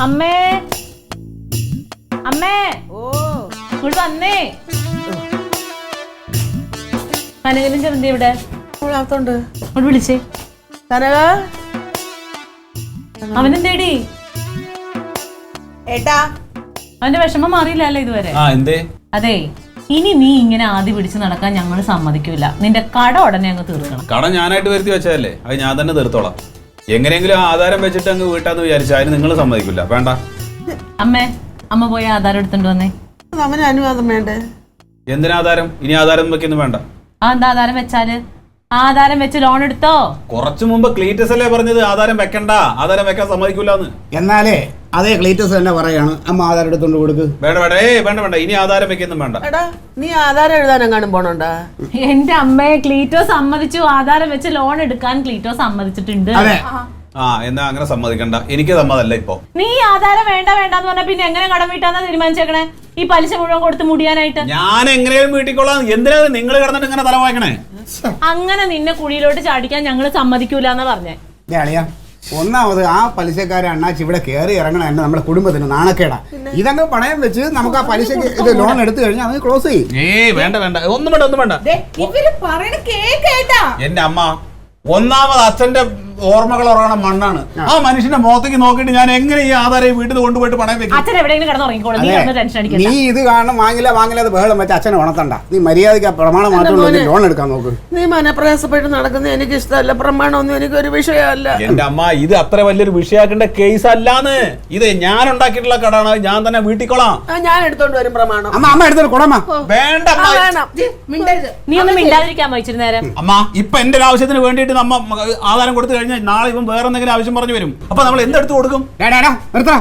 അമ്മേ അമ്മേ ഇങ്ങോട്ട് വന്നേ. കനകനും ചെറുതി ഇവിടെ അകത്തോണ്ട് ഇങ്ങോട്ട് വിളിച്ചേ. കനക അവനെന്തേടി? ഏട്ടാ അവന്റെ വിഷമം മാറിയില്ലല്ലോ ഇതുവരെ. അതെ, ഇനി നീ ഇങ്ങനെ ആദ്യം പിടിച്ച് നടക്കാൻ ഞങ്ങൾ സമ്മതിക്കൂല. നിന്റെ കട ഉടനെ അങ്ങ് തീർക്കണം. കട ഞാനായിട്ട് വരുത്തി വെച്ചതല്ലേ, അത് ഞാൻ തന്നെ തീർത്തോളാം. എങ്ങനെയെങ്കിലും ആധാരം വെച്ചിട്ട് അങ്ങ് വീട്ടാന്ന് വിചാരിച്ചു, അതിന് നിങ്ങൾ സമ്മതിക്കില്ല. വേണ്ട അമ്മേ, അമ്മ പോയി ആധാരം എടുത്തോണ്ട് വന്നേ. അവന് അനുവാദം വേണ്ടേ? എന്തിനാ ആധാരം? ഇനി ആധാരം വെക്കൊന്നും വേണ്ട. എന്താ ആധാരം വെച്ചാല്? ആധാരം വെച്ച് ലോൺ എടുത്തോ? കുറച്ചു മുമ്പ് ക്ലീറ്റസ് അല്ലേ പറഞ്ഞത് ആധാരം വെക്കണ്ട, ആധാരം വെക്കാൻ സമ്മതിക്കൂലെന്ന്. എന്നാലേ അതേ ക്ലീറ്റസ് തന്നെ പറയാണ് അമ്മ ആധാരം എടുത്തോണ്ട് കൊടുക്ക്. വേണ്ട വേണ്ട, വേണ്ട വേണ്ട, ഇനി ആധാരം വെക്കൊന്നും വേണ്ട. എടാ നീ ആധാരം എഴുതാനെങ്ങാനും പോണോണ്ടാ? എന്റെ അമ്മയെ ക്ലീറ്റോ സമ്മതിച്ചു. ആധാരം വെച്ച് ലോൺ എടുക്കാൻ ക്ലീറ്റോ സമ്മതിച്ചിട്ടുണ്ട്. എന്നാ അങ്ങനെ സമ്മതിക്കണ്ട, എനിക്ക് സമ്മതല്ല ഇപ്പൊ. നീ ആധാരം വേണ്ട വേണ്ടെന്ന് പറഞ്ഞ പിന്നെ എങ്ങനെ കടം വീട്ടാന്നാ തീരുമാനിച്ചേക്കണേ? ഈ പലിശ മുഴുവൻ കൊടുത്ത് മുടിയാനായിട്ട് ഞാൻ എങ്ങനെയും വീട്ടിക്കൊള്ളാം. എന്തിനാ നിങ്ങൾ കിടന്നിട്ട് ഇങ്ങനെ തല വായിക്കണേ? അങ്ങനെ നിന്നെ കുഴിയിലോട്ട് ചാടിക്കാൻ ഞങ്ങള് സമ്മതിക്കൂലെന്ന് പറഞ്ഞേ. ഒന്നാമത് ആ പലിശക്കാരെ അണ്ണാച്ചി ഇവിടെ കയറി ഇറങ്ങണ തന്നെ നമ്മുടെ കുടുംബത്തിന് നാണക്കേടാ. ഇതങ്ങ് പണയം വെച്ച് നമുക്ക് ആ പലിശക്ക് ഇത് ലോൺ എടുത്തു കഴിഞ്ഞാൽ അത് ക്ലോസ് ചെയ്യും. വേണ്ട വേണ്ട, ഒന്നും വേണ്ട, ഒന്നും വേണ്ട. എന്റെ അമ്മ ഒന്നാമത് അച്ഛന്റെ ഓർമ്മകൾ ഉറങ്ങണ മണ്ണാണ്. ആ മനുഷ്യന്റെ മുഖത്തേക്ക് നോക്കിയിട്ട് ഞാൻ എങ്ങനെ ഈ ആധാരം വീട്ടിൽ കൊണ്ടുപോയിട്ട് പണയം വെക്കും? അച്ഛൻ എവിടെയെങ്കിലും കിടന്നുറങ്ങിക്കോളും, ടെൻഷൻ അടിക്കണ്ട. നീ ഇത് കാരണം വാങ്ങില്ല അത് ബഹളം വെച്ച് അച്ഛനെ ഉണർത്തണ്ട. നീ മര്യാദയ്ക്ക് പ്രമാണം മാത്രം ലോൺ എടുക്കാൻ നോക്ക്. നീ മനപ്രയാസപ്പെട്ട് നടക്കുന്നത് എനിക്ക് ഇഷ്ടമല്ല. പ്രമാണമൊന്നും എനിക്കൊരു വിഷയമല്ല. എന്റെ അമ്മ ഇത് അത്ര വലിയൊരു വിഷയാക്കേണ്ട കേസ് അല്ലാന്ന്. ഇത് ഞാൻ ഉണ്ടാക്കിയിട്ടുള്ള കടാണ്, ഞാൻ തന്നെ വീട്ടിക്കൊള്ളാം. ഞാൻ എടുത്തോണ്ട് വരും പ്രമാണം. അമ്മ എടുത്തോണ്ട് കൊടമ്മ. വേണ്ട, നീ ഒന്നും മിണ്ടാതിരിക്കാൻ പോയിച്ചിട്ട് നേരം. അമ്മ ഇപ്പൊ എന്റെ ഒരു ആവശ്യത്തിന് വേണ്ടിയിട്ട് നമ്മ ആധാരം കൊടുത്തു കഴിഞ്ഞാൽ നാളെ ഇവൻ വേറെ എന്തെങ്കിലും ആവശ്യം പറഞ്ഞു വരും. അപ്പൊ നമ്മൾ എന്തെടുത്ത് കൊടുക്കും? നിർത്താ.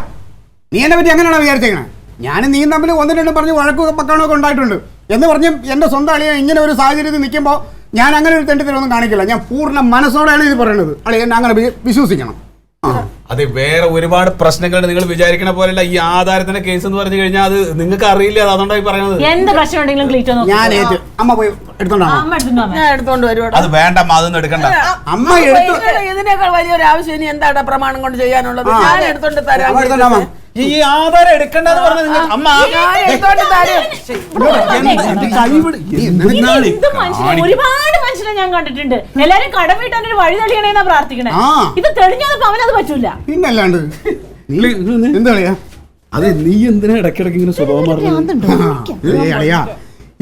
നീ എന്നെ പറ്റി അങ്ങനെയാണോ വിചാരിച്ചേക്കണേ? ഞാനും നീയും തമ്മിൽ ഒന്നും രണ്ടും പറഞ്ഞ് വഴക്കും പക്കാണൊക്കെ ഉണ്ടായിട്ടുണ്ട് എന്ന് പറഞ്ഞ് എന്റെ സ്വന്തം അളിയെ ഇങ്ങനെ ഒരു സാഹചര്യത്തിൽ നിൽക്കുമ്പോൾ ഞാൻ അങ്ങനെ ഒരു തെണ്ടിത്തരൊന്നും കാണിക്കില്ല. ഞാൻ പൂർണ്ണ മനസ്സോടെയാണ് ഇത് പറയുന്നത്. അളിയെ എന്നെ അങ്ങനെ വിശ്വസിക്കണം. അത് വേറെ ഒരുപാട് പ്രശ്നങ്ങളുണ്ട്. നിങ്ങൾ വിചാരിക്കണ പോലെയല്ല ഈ ആധാരത്തിന്റെ കേസ് എന്ന് പറഞ്ഞു കഴിഞ്ഞാൽ അത് നിങ്ങൾക്ക് അറിയില്ല. അതുകൊണ്ടായി പറയുന്നത്. എന്ത് പ്രശ്നം ഉണ്ടെങ്കിലും ക്ലീറ്റോ ഞാൻ അമ്മ പോയി എടുത്തോണ്ടോ? ഞാൻ എടുത്തോണ്ട് വരും. അത് വേണ്ട, അതൊന്നും എടുക്കണ്ട. അമ്മ എടുത്തു. ഇതിനേക്കാൾ വലിയൊരു ആവശ്യം ഇനി എന്താണ് പ്രമാണം കൊണ്ട് ചെയ്യാനുള്ളത്? ഞാൻ എടുത്തോണ്ട് തരാം. ഈ ആധാരം എടുക്കണ്ടെന്ന് പറഞ്ഞ നിങ്ങൾ അമ്മ ഒരുപാട് മനുഷ്യനെ ഞാൻ കണ്ടിട്ടുണ്ട്. എല്ലാരും കടം വീട്ടാൻ ഒരു വഴി തെളിയണേന്നാ പ്രാർത്ഥിക്കണേ. ഇത് തെളിഞ്ഞത് അവനത് പറ്റൂല. പിന്നല്ലാണ്ട് എന്താ കളിയാ? അതെ, നീ എന്തിനാ ഇടയ്ക്കിടയ്ക്ക് ഇങ്ങനെ സ്വഭാവം പറഞ്ഞു? അളിയാ,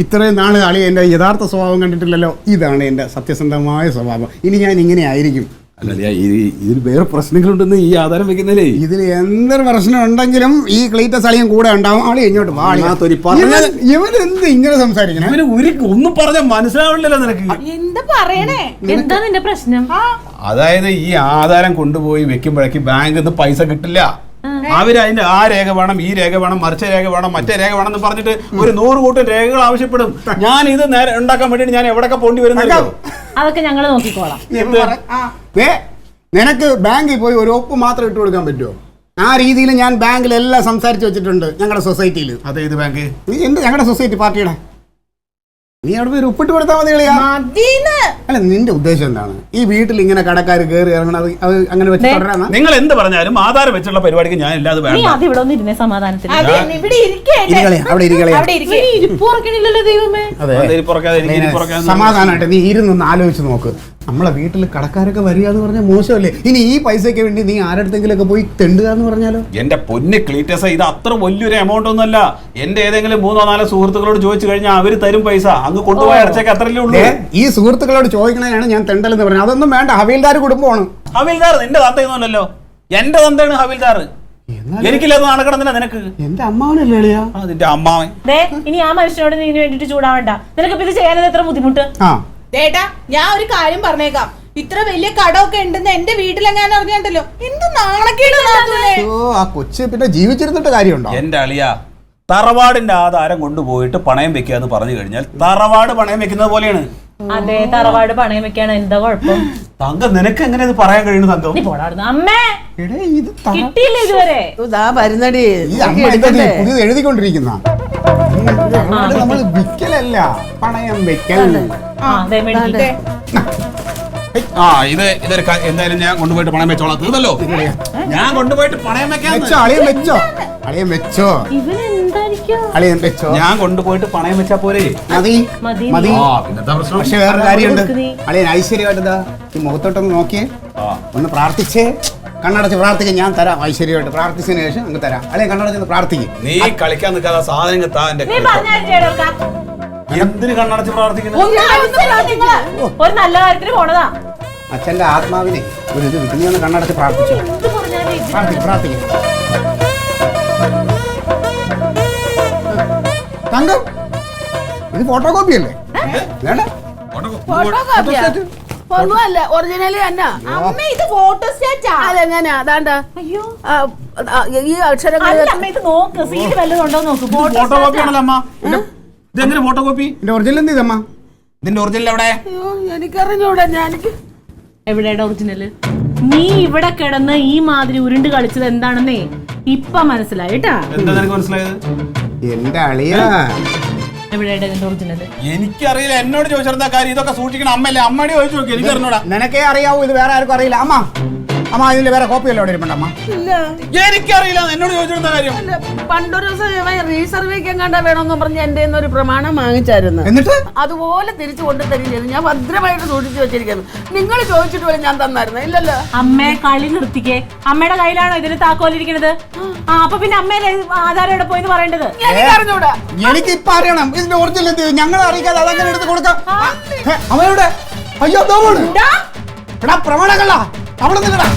ഇത്രയും നാള് അളിയ എന്റെ യഥാർത്ഥ സ്വഭാവം കണ്ടിട്ടില്ലല്ലോ. ഇതാണ് എന്റെ സത്യസന്ധമായ സ്വഭാവം. ഇനി ഞാൻ ഇങ്ങനെ ആയിരിക്കും. ഇതിൽ വേറെ പ്രശ്നങ്ങളുണ്ടെന്ന് ഈ ആധാരം വെക്കുന്നല്ലേ? ഇതിൽ എന്തൊരു പ്രശ്നം ഉണ്ടെങ്കിലും ഈ ക്ലീറ്റസ് അളിയും കൂടെ ഉണ്ടാവും. ആളി ഇങ്ങോട്ട് ഇവനെന്ത് ഇങ്ങനെ സംസാരിക്കണം? ഒന്നും പറഞ്ഞാൽ മനസ്സിലാവില്ലല്ലോ നിനക്ക്. എന്താ പറയണേ? എന്താ നിന്റെ പ്രശ്നം? അതായത് ഈ ആധാരം കൊണ്ടുപോയി വെക്കുമ്പോഴേക്ക് ബാങ്കിൽ നിന്ന് പൈസ കിട്ടില്ല. അവര് അതിന്റെ ആ രേഖ വേണം, ഈ രേഖ വേണം, മറിച്ച രേഖ വേണം, മറ്റേ രേഖ വേണം എന്ന് പറഞ്ഞിട്ട് ഒരു 100 കൂട്ടം രേഖകൾ ആവശ്യപ്പെടും. ഞാൻ ഇത് നേരെ ഉണ്ടാക്കാൻ വേണ്ടിട്ട് ഞാൻ എവിടെയൊക്കെ പോണ്ടി വരുന്നല്ലോ. അതൊക്കെ ഞങ്ങൾ നോക്കിക്കോളാം. നിനക്ക് ബാങ്കിൽ പോയി ഒരു ഒപ്പ് മാത്രം ഇട്ട് കൊടുക്കാൻ പറ്റുമോ? ആ രീതിയിൽ ഞാൻ ബാങ്കിലെല്ലാം സംസാരിച്ച് വെച്ചിട്ടുണ്ട് ഞങ്ങളുടെ സൊസൈറ്റിയിൽ. അതെ, ഇത് ബാങ്ക് ഞങ്ങളുടെ സൊസൈറ്റി പാർട്ടിയുടെ. നീ അവിടെ പോയി ഒപ്പിട്ട് കൊടുത്താൽ മതി കളിയാ. അല്ല, നിന്റെ ഉദ്ദേശം എന്താണ്? ഈ വീട്ടിൽ ഇങ്ങനെ കടക്കാർ കയറി ഇറങ്ങണത് അത് അങ്ങനെ വെച്ച് തുടരാനാ? നിങ്ങൾ എന്ത് പറഞ്ഞാലും ആധാരം വെച്ചുള്ള പരിപാടിക്ക് ഞാൻ ഇല്ലാതെ വേണ്ട. ഇവിടെ ഒന്ന് ഇരുന്നേ സമാധാനത്തിൽ. സമാധാനമായിട്ട് നീ ഇരുന്നൊന്ന് ആലോചിച്ച് നോക്ക്. നമ്മളെ വീട്ടിൽ കടക്കാരൊക്കെ വരിക എന്ന് പറഞ്ഞാൽ മോശമല്ലേ? ഇനി ഈ പൈസയ്ക്ക് വേണ്ടി നീ ആരടുത്തെങ്കിലൊക്കെ പോയി തെണ്ടുക എന്ന് പറഞ്ഞാലോ? എന്റെ പൊന്ന് ക്ലീറ്റസ, ഇത് അത്ര വലിയൊരു എമൗണ്ട് ഒന്നുമല്ല. എന്റെ ഏതെങ്കിലും 3-4 സുഹൃത്തുക്കളോട് ചോദിച്ചു കഴിഞ്ഞാൽ അവര് തരും പൈസ. അങ്ങ് കൊണ്ടുപോയി അടച്ചേക്ക് അത്രയല്ലേ ഉള്ളൂ. ഈ സുഹൃത്തുക്കളോട് ചോദിക്കണതാണ് ഞാൻ തെണ്ടലെന്ന് പറഞ്ഞു. അതൊന്നും വേണ്ട. ഹവീൽദാർ കുടുംബമാണ്. ഹവീൽദാർ നിന്റെ തന്തയൊന്നുമല്ലോ, എന്റെ തന്തയാണ് ഹവീൽദാർ. എനിക്കില്ലാതെ നടക്കണമെന്നില്ല നിനക്ക്. എന്റെ അമ്മാവനല്ലേ? അതിന്റെ അമ്മാവൻ. ഇനി ആ മനുഷ്യനോട് നീ വേണ്ടിട്ട് ചൂടാവണ്ട. നിനക്ക് ഇത് ചെയ്യാനത് എത്ര ബുദ്ധിമുട്ട്? ദേട്ടാ, ഞാൻ ഒരു കാര്യം പറഞ്ഞേക്കാം. ഇത്ര വലിയ കടമൊക്കെ ഉണ്ടെന്ന് എന്റെ വീട്ടിലെങ്ങാനും അറിഞ്ഞിട്ടല്ലോ. എന്ത് നാണക്കേട്. ആ കൊച്ചു പിന്നെ ജീവിച്ചിരുന്നിട്ട് കാര്യമുണ്ടോ? എന്റെ അളിയ, തറവാടിന്റെ ആധാരം കൊണ്ടുപോയിട്ട് പണയം വെക്കുക എന്ന് പറഞ്ഞു കഴിഞ്ഞാൽ തറവാട് പണയം വെക്കുന്നത് പോലെയാണ്. അതെ, തറവാട് പണയം വെക്കാണ്. എന്താ കുഴപ്പം? തങ്കം, നിനക്ക് എങ്ങനെ ഇത് പറയാൻ കഴിയുന്നു? തങ്കം, അമ്മേ കിട്ടിയില്ല ഇതുവരെ. വരുന്നടി പുതിയത് എഴുതിക്കൊണ്ടിരിക്കുന്ന നമ്മൾ വിക്കലല്ല, പണയം വെക്കൽ. ഇതൊരു എന്തായാലും ഞാൻ കൊണ്ടുപോയിട്ട് പണയം വെച്ചോളാം. തീർന്നല്ലോ, ഞാൻ കൊണ്ടുപോയിട്ട് പണയം വെക്കാം. അളിയൻ വെച്ചോ, അളിയൻ വെച്ചോ, ഇവനെന്തായിരിക്കും അളിയൻ വെച്ചോ. ഞാൻ കൊണ്ടുപോയിട്ട് പണയം വെച്ചാ പോരെ? മതി മതി. മതി. പിന്നെന്താ പ്രശ്നം? പക്ഷെ വേറൊരു കാര്യമുണ്ട്. അളിയൻ ഐശ്വര്യമായിട്ട് ഈ മുഖത്തോട്ടൊന്ന് നോക്കിയേ, ഒന്ന് പ്രാർത്ഥിച്ചേ. കണ്ണടച്ച് പ്രാർത്ഥിക്കാൻ ഞാൻ തരാം. ഐശ്വര്യമായിട്ട് പ്രാർത്ഥിച്ചതിന് ശേഷം അങ്ങ് തരാം. അളിയൻ കണ്ണടച്ച് പ്രാർത്ഥിക്കും. നീ കളിക്കാൻ നിൽക്കാതെ സാധനങ്ങൾ താ. എന്റെ നീ പറഞ്ഞാൽ എന്തിന് കണ്ണടച്ച് പ്രാർത്ഥിക്കുന്നത്? ഒരു നല്ല കാര്യത്തിന് പോണതാ. അച്ഛന്റെ ആത്മാവിനെ ഒരു ഇത് കിട്ടും. നീ ഒന്ന് കണ്ണടച്ച് പ്രാർത്ഥിച്ചു. എന്ത് പറഞ്ഞാലും ഇത് പ്രാർത്ഥിക്കും, പ്രാർത്ഥിക്കും. തങ്കം, ഇത് ഫോട്ടോ കോപ്പി അല്ലേ? വേണ്ട, ഫോട്ടോ കാപ്പിയാ ഒന്നുമല്ല, ഒറിജിനല് തന്നെ. അമ്മ ഇത് ഫോട്ടോസ്റ്റാറ്റാ. അതെങ്ങനെയാ? അതാണ്ട അയ്യോ ഈ അക്ഷരങ്ങൾ അല്ല അമ്മ ഇത് നോക്ക്, സീല് വല്ലതും ഉണ്ടോ നോക്ക്. ഫോട്ടോ കോപ്പി ആണല്ലോ അമ്മ. ഇതെങ്ങനെ ഫോട്ടോ കോപ്പി? എന്റെ ഒറിജിനൽ എന്ത് ചെയ്തമ്മ? ഇതിന്റെ ഒറിജിനൽ എവിടെ? അയ്യോ എനിക്കറിഞ്ഞൂടാ. എനിക്ക് എവിടെയുടെ ഒറിജിനല്? നീ ഇവിടെ കിടന്ന് ഈ മാതിരി ഉരുണ്ട് കളിച്ചത് എന്താണെന്നേ ഇപ്പൊ മനസ്സിലായിട്ടാ. എന്താ നിനക്ക് മനസ്സിലായത്? എന്റെ അളിയ, എവിടെയുടെ ഇതിന്റെ ഒറിജിനല്? എനിക്കറിയില്ല. എന്നോട് ചോദിച്ചെന്താ കാര്യം? ഇതൊക്കെ സൂക്ഷിക്കണം. അമ്മയല്ലേ, അമ്മയോട് ചോദിച്ചു നോക്കി. എനിക്ക് അറിഞ്ഞൂടാ. നിനക്കേ അറിയാവൂ, ഇത് വേറെ ആർക്കും അറിയില്ല. അമ്മ, അമ്മ ഇതിന്റെ വേറെ കോപ്പിയല്ലേ അവിടെ ഇരിപ്പുണ്ട്? അമ്മ ഇല്ല. എനിക്കറിയില്ല. എന്നോട് ചോദിച്ചെന്താ കാര്യം? അല്ല, പണ്ടൊരു ദിവസം റീസർവേക്ക് എങ്ങാണ്ടാ വേണമെന്ന് പറഞ്ഞ് എന്റെ ഒരു പ്രമാണം വാങ്ങിച്ചായിരുന്നു. എന്നിട്ട് അതുപോലെ തിരിച്ചു കൊണ്ടു തരും ചെയ്തു. ഞാൻ ഭദ്രമായിട്ട് സൂക്ഷിച്ചു വെച്ചിരിക്കുന്നു. നിങ്ങൾ ചോദിച്ചിട്ട് പോലും ഞാൻ തന്നായിരുന്നു. ഇല്ലല്ലോ. അമ്മയെ കളി നിർത്തിക്കേ. അമ്മയുടെ കയ്യിലാണോ ഇതിന് താക്കോലിരിക്കുന്നത്? അപ്പൊ പിന്നെ അമ്മയുടെ ആധാരം എവിടെ പോയിന്ന് പറയേണ്ടത്? എനിക്കറിഞ്ഞൂടാ. എനിക്ക് ഇപ്പൊ അറിയണം ഇതിന്റെ ഒറിജിനൽ എന്ത്. ഞങ്ങളെ അറിയിക്കാതെ അതങ്ങനെ എടുത്ത് കൊടുക്കാം. അവയുടെ അയ്യോ തോമാണ് എടാ പ്രമാണങ്ങള അവിടെ നിന്നടാ.